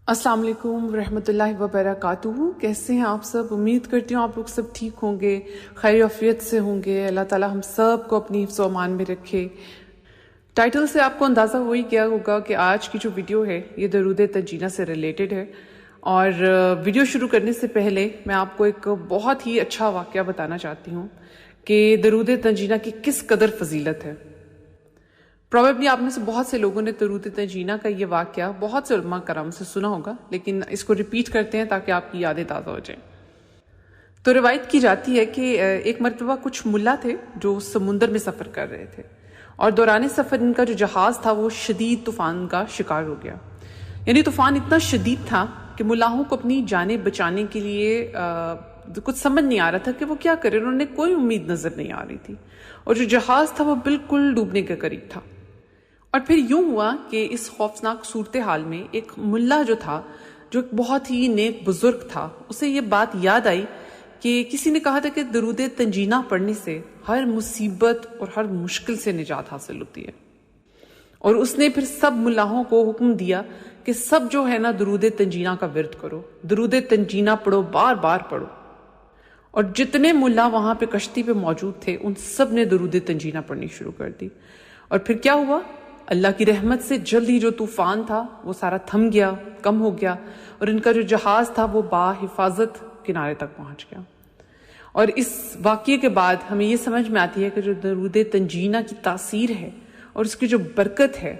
السلام علیکم ورحمۃ اللہ وبرکاتہ. کیسے ہیں آپ سب؟ امید کرتی ہوں آپ لوگ سب ٹھیک ہوں گے، خیر عافیت سے ہوں گے. اللہ تعالیٰ ہم سب کو اپنی حفظ و امان میں رکھے. ٹائٹل سے آپ کو اندازہ وہی کیا ہوگا کہ آج کی جو ویڈیو ہے یہ درود تنجینہ سے ریلیٹڈ ہے. اور ویڈیو شروع کرنے سے پہلے میں آپ کو ایک بہت ہی اچھا واقعہ بتانا چاہتی ہوں کہ درود تنجینہ کی کس قدر فضیلت ہے. پروبیبلی آپ میں سے بہت سے لوگوں نے درود تنجینہ کا یہ واقعہ بہت سے علماء کرام سے سنا ہوگا، لیکن اس کو ریپیٹ کرتے ہیں تاکہ آپ کی یادیں تازہ ہو جائیں. تو روایت کی جاتی ہے کہ ایک مرتبہ کچھ ملا تھے جو سمندر میں سفر کر رہے تھے، اور دوران سفر ان کا جو جہاز تھا وہ شدید طوفان کا شکار ہو گیا. یعنی طوفان اتنا شدید تھا کہ ملاحوں کو اپنی جانیں بچانے کے لیے کچھ سمجھ نہیں آ رہا تھا کہ وہ کیا کرے. انہوں نے کوئی امید نظر نہیں آ رہی تھی، اور جو جہاز تھا وہ بالکل ڈوبنے کے قریب تھا. اور پھر یوں ہوا کہ اس خوفناک صورتحال میں ایک ملا جو تھا، جو ایک بہت ہی نیک بزرگ تھا، اسے یہ بات یاد آئی کہ کسی نے کہا تھا کہ درود تنجینہ پڑھنے سے ہر مصیبت اور ہر مشکل سے نجات حاصل ہوتی ہے. اور اس نے پھر سب ملاحوں کو حکم دیا کہ سب جو ہے نا درود تنجینہ کا ورد کرو، درود تنجینہ پڑھو، بار بار پڑھو. اور جتنے ملا وہاں پہ کشتی پہ موجود تھے ان سب نے درود تنجینہ پڑھنی شروع کر دی. اور پھر کیا ہوا؟ اللہ کی رحمت سے جلد ہی جو طوفان تھا وہ سارا تھم گیا، کم ہو گیا، اور ان کا جو جہاز تھا وہ بحفاظت کنارے تک پہنچ گیا. اور اس واقعے کے بعد ہمیں یہ سمجھ میں آتی ہے کہ جو درود تنجینہ کی تاثیر ہے اور اس کی جو برکت ہے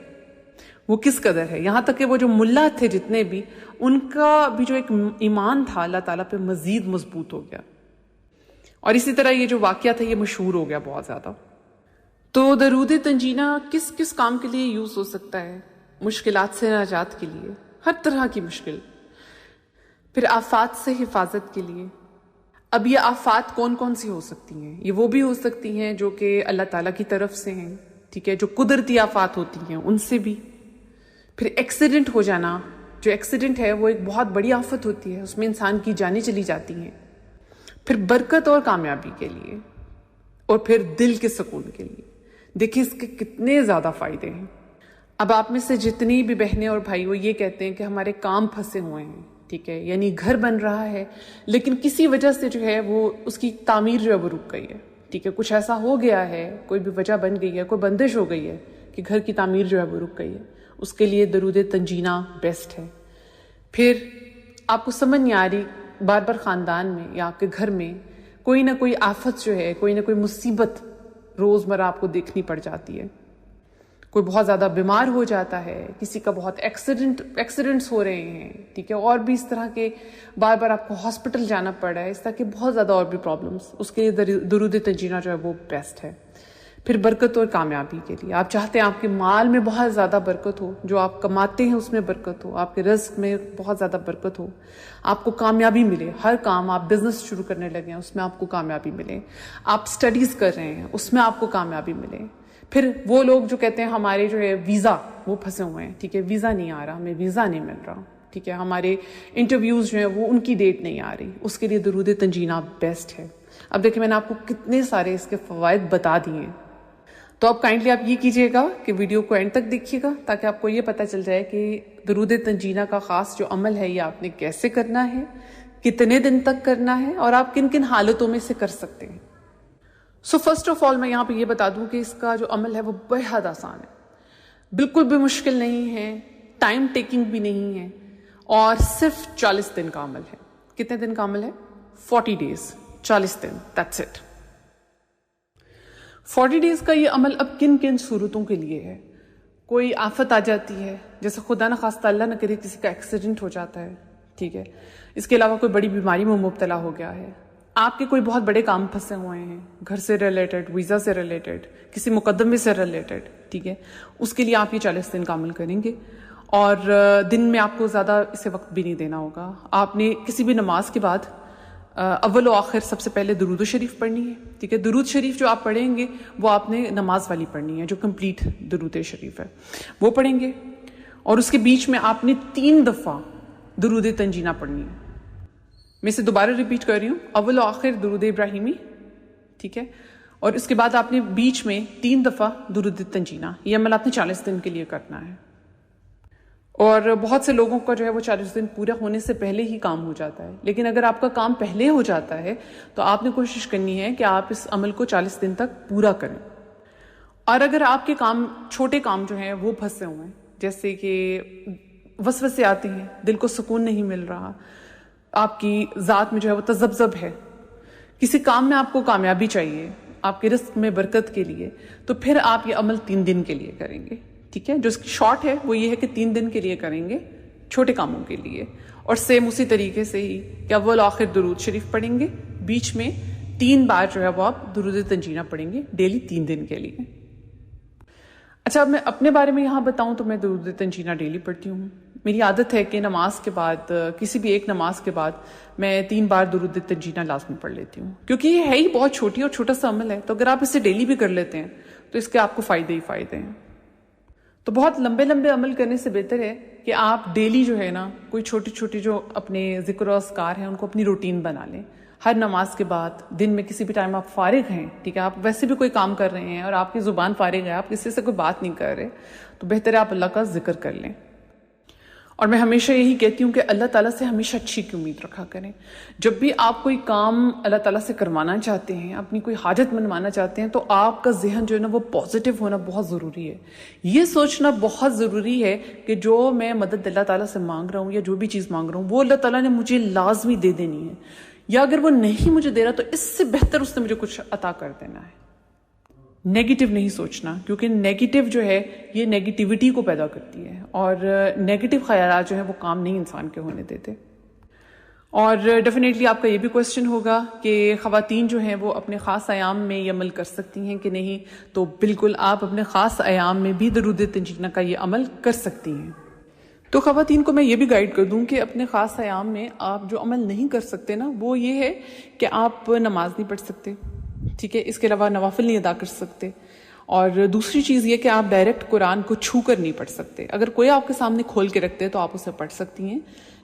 وہ کس قدر ہے. یہاں تک کہ وہ جو ملا تھے جتنے بھی، ان کا بھی جو ایک ایمان تھا اللہ تعالیٰ پہ مزید مضبوط ہو گیا. اور اسی طرح یہ جو واقعہ تھا یہ مشہور ہو گیا بہت زیادہ. تو درود تنجینہ کس کس کام کے لیے یوز ہو سکتا ہے؟ مشکلات سے نجات کے لیے، ہر طرح کی مشکل. پھر آفات سے حفاظت کے لیے. اب یہ آفات کون کون سی ہو سکتی ہیں؟ یہ وہ بھی ہو سکتی ہیں جو کہ اللہ تعالیٰ کی طرف سے ہیں، ٹھیک ہے، جو قدرتی آفات ہوتی ہیں ان سے بھی. پھر ایکسیڈنٹ ہو جانا، جو ایکسیڈنٹ ہے وہ ایک بہت بڑی آفت ہوتی ہے، اس میں انسان کی جانیں چلی جاتی ہیں. پھر برکت اور کامیابی کے لیے، اور پھر دل کے سکون کے لیے. دیکھیں اس کے کتنے زیادہ فائدے ہیں. اب آپ میں سے جتنی بھی بہنیں اور بھائی وہ یہ کہتے ہیں کہ ہمارے کام پھنسے ہوئے ہیں، ٹھیک ہے، یعنی گھر بن رہا ہے لیکن کسی وجہ سے جو ہے وہ اس کی تعمیر جو ہے وہ رک گئی ہے، ٹھیک ہے، کچھ ایسا ہو گیا ہے، کوئی بھی وجہ بن گئی ہے، کوئی بندش ہو گئی ہے کہ گھر کی تعمیر جو ہے وہ رک گئی ہے. اس کے لیے درود تنجینہ بیسٹ ہے. پھر آپ کو سمجھ نہیں آ رہی، بار بار خاندان میں یا آپ کے گھر میں کوئی نہ کوئی آفت جو ہے، کوئی نہ کوئی مصیبت روزمرہ آپ کو دیکھنی پڑ جاتی ہے. کوئی بہت زیادہ بیمار ہو جاتا ہے، کسی کا بہت ایکسیڈنٹس ہو رہے ہیں، ٹھیک ہے، اور بھی اس طرح کے بار بار آپ کو ہاسپٹل جانا پڑ رہا ہے، اس طرح کے بہت زیادہ اور بھی پرابلمس. اس کے لیے درود تنجینہ جو ہے وہ بیسٹ ہے. پھر برکت اور کامیابی کے لیے آپ چاہتے ہیں آپ کے مال میں بہت زیادہ برکت ہو، جو آپ کماتے ہیں اس میں برکت ہو، آپ کے رزق میں بہت زیادہ برکت ہو، آپ کو کامیابی ملے. ہر کام آپ بزنس شروع کرنے لگے ہیں اس میں آپ کو کامیابی ملے، آپ سٹڈیز کر رہے ہیں اس میں آپ کو کامیابی ملے. پھر وہ لوگ جو کہتے ہیں ہمارے جو ہے ویزا وہ پھنسے ہوئے ہیں، ٹھیک ہے، ویزا نہیں آ رہا، ہمیں ویزا نہیں مل رہا، ٹھیک ہے، ہمارے انٹرویوز جو ہیں وہ ان کی ڈیٹ نہیں آ رہی، اس کے لیے درود تنجینہ بیسٹ ہے. اب دیکھیں میں نے آپ کو کتنے سارے اس کے فوائد بتا دیے ہیں. تو اب کائنڈلی آپ یہ کیجئے گا کہ ویڈیو کو اینڈ تک دیکھیے گا تاکہ آپ کو یہ پتہ چل جائے کہ درود تنجینہ کا خاص جو عمل ہے یہ آپ نے کیسے کرنا ہے، کتنے دن تک کرنا ہے، اور آپ کن کن حالتوں میں سے کر سکتے ہیں. سو فرسٹ آف آل میں یہاں پہ یہ بتا دوں کہ اس کا جو عمل ہے وہ بے حد آسان ہے، بالکل بھی مشکل نہیں ہے، ٹائم ٹیکنگ بھی نہیں ہے، اور صرف 40 دن کا عمل ہے. کتنے دن کا عمل ہے؟ 40 days، 40 then, that's it. 40 days کا یہ عمل اب کن کن صورتوں کے لیے ہے؟ کوئی آفت آ جاتی ہے، جیسے خدا نہ خواستہ اللہ نہ کرے کسی کا ایکسیڈنٹ ہو جاتا ہے، ٹھیک ہے، اس کے علاوہ کوئی بڑی بیماری میں مبتلا ہو گیا ہے، آپ کے کوئی بہت بڑے کام پھنسے ہوئے ہیں، گھر سے ریلیٹڈ، ویزا سے ریلیٹڈ، کسی مقدمے سے ریلیٹڈ، ٹھیک ہے، اس کے لیے آپ یہ 40 دن کا عمل کریں گے. اور دن میں آپ کو زیادہ اسے وقت بھی نہیں دینا ہوگا. آپ نے کسی بھی نماز کے بعد اول و آخر سب سے پہلے درود شریف پڑھنی ہے، ٹھیک ہے. درود شریف جو آپ پڑھیں گے وہ آپ نے نماز والی پڑھنی ہے، جو کمپلیٹ درود شریف ہے وہ پڑھیں گے. اور اس کے بیچ میں آپ نے 3 دفعہ درود تنجینہ پڑھنی ہے. میں اسے دوبارہ ریپیٹ کر رہی ہوں، اول و آخر درود ابراہیمی، ٹھیک ہے، اور اس کے بعد آپ نے بیچ میں 3 دفعہ درود تنجینہ. یہ عمل آپ نے 40 دن کے لیے کرنا ہے. اور بہت سے لوگوں کا جو ہے وہ 40 دن پورا ہونے سے پہلے ہی کام ہو جاتا ہے، لیکن اگر آپ کا کام پہلے ہو جاتا ہے تو آپ نے کوشش کرنی ہے کہ آپ اس عمل کو 40 دن تک پورا کریں۔ اور اگر آپ کے کام، چھوٹے کام جو ہیں وہ پھنسے ہوئے ہیں، جیسے کہ وسوسے آتے ہیں، دل کو سکون نہیں مل رہا، آپ کی ذات میں جو ہے وہ تذبذب ہے، کسی کام میں آپ کو کامیابی چاہیے، آپ کے رزق میں برکت کے لیے، تو پھر آپ یہ عمل 3 دن کے لیے کریں گے، ٹھیک ہے؟ جو اس کی شارٹ ہے وہ یہ ہے کہ 3 دن کے لیے کریں گے چھوٹے کاموں کے لیے، اور سیم اسی طریقے سے ہی کہ اول آخر درود شریف پڑھیں گے، بیچ میں 3 بار جو ہے وہ آپ درود تنجینہ پڑھیں گے ڈیلی 3 دن کے لیے۔ اچھا، اب میں اپنے بارے میں یہاں بتاؤں تو میں درود تنجینہ ڈیلی پڑھتی ہوں۔ میری عادت ہے کہ نماز کے بعد، کسی بھی ایک نماز کے بعد میں 3 بار درود تنجینہ لازمی پڑھ لیتی ہوں، کیونکہ یہ ہے ہی بہت چھوٹی اور چھوٹا سا عمل ہے، تو اگر آپ اسے ڈیلی بھی کر لیتے ہیں تو اس کے آپ کو فائدے ہی فائدے ہیں۔ تو بہت لمبے لمبے عمل کرنے سے بہتر ہے کہ آپ ڈیلی جو ہے نا کوئی چھوٹی چھوٹی جو اپنے ذکر و اذکار ہیں ان کو اپنی روٹین بنا لیں۔ ہر نماز کے بعد دن میں کسی بھی ٹائم آپ فارغ ہیں، ٹھیک ہے، آپ ویسے بھی کوئی کام کر رہے ہیں اور آپ کی زبان فارغ ہے، آپ کسی سے کوئی بات نہیں کر رہے، تو بہتر ہے آپ اللہ کا ذکر کر لیں۔ اور میں ہمیشہ یہی کہتی ہوں کہ اللہ تعالیٰ سے ہمیشہ اچھی کی امید رکھا کریں۔ جب بھی آپ کوئی کام اللہ تعالیٰ سے کروانا چاہتے ہیں، اپنی کوئی حاجت منوانا چاہتے ہیں، تو آپ کا ذہن جو ہے نا وہ پازیٹیو ہونا بہت ضروری ہے۔ یہ سوچنا بہت ضروری ہے کہ جو میں مدد اللہ تعالیٰ سے مانگ رہا ہوں یا جو بھی چیز مانگ رہا ہوں وہ اللہ تعالیٰ نے مجھے لازمی دے دینی ہے، یا اگر وہ نہیں مجھے دے رہا تو اس سے بہتر اس نے مجھے کچھ عطا کر دینا ہے۔ نیگیٹو نہیں سوچنا، کیونکہ نیگیٹو جو ہے یہ نیگیٹیوٹی کو پیدا کرتی ہے، اور نیگیٹو خیالات جو ہیں وہ کام نہیں انسان کے ہونے دیتے۔ اور ڈیفینیٹلی آپ کا یہ بھی کوسچن ہوگا کہ خواتین جو ہیں وہ اپنے خاص ایام میں یہ عمل کر سکتی ہیں کہ نہیں، تو بالکل آپ اپنے خاص ایام میں بھی درود تنجینہ کا یہ عمل کر سکتی ہیں۔ تو خواتین کو میں یہ بھی گائیڈ کر دوں کہ اپنے خاص ایام میں آپ جو عمل نہیں کر سکتے نا وہ یہ ہے کہ آپ نماز نہیں پڑھ سکتے، ٹھیک ہے، اس کے علاوہ نوافل نہیں ادا کر سکتے، اور دوسری چیز یہ کہ آپ ڈائریکٹ قرآن کو چھو کر نہیں پڑھ سکتے۔ اگر کوئی آپ کے سامنے کھول کے رکھتے تو آپ اسے پڑھ سکتی ہیں،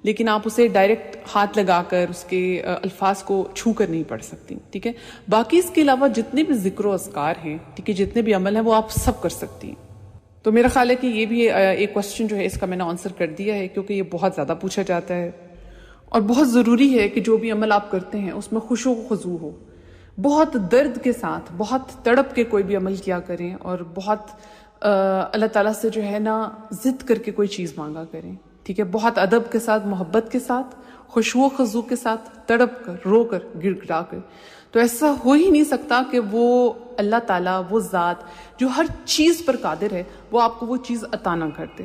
لیکن آپ اسے ڈائریکٹ ہاتھ لگا کر اس کے الفاظ کو چھو کر نہیں پڑھ سکتی، ٹھیک ہے۔ باقی اس کے علاوہ جتنے بھی ذکر و اذکار ہیں، ٹھیک ہے، جتنے بھی عمل ہیں وہ آپ سب کر سکتی ہیں۔ تو میرا خیال ہے کہ یہ بھی ایک کوسچن جو ہے اس کا میں نے آنسر کر دیا ہے، کیونکہ یہ بہت زیادہ پوچھا جاتا ہے، اور بہت ضروری ہے کہ جو بھی عمل آپ کرتے ہیں اس میں خشوع و خضوع ہو، بہت درد کے ساتھ، بہت تڑپ کے کوئی بھی عمل کیا کریں، اور بہت اللہ تعالیٰ سے جو ہے نا ضد کر کے کوئی چیز مانگا کریں، ٹھیک ہے، بہت ادب کے ساتھ، محبت کے ساتھ، خشوع و خضوع کے ساتھ، تڑپ کر، رو کر، گڑ گڑا کر۔ تو ایسا ہو ہی نہیں سکتا کہ وہ اللہ تعالیٰ، وہ ذات جو ہر چیز پر قادر ہے، وہ آپ کو وہ چیز عطا نہ کر دے۔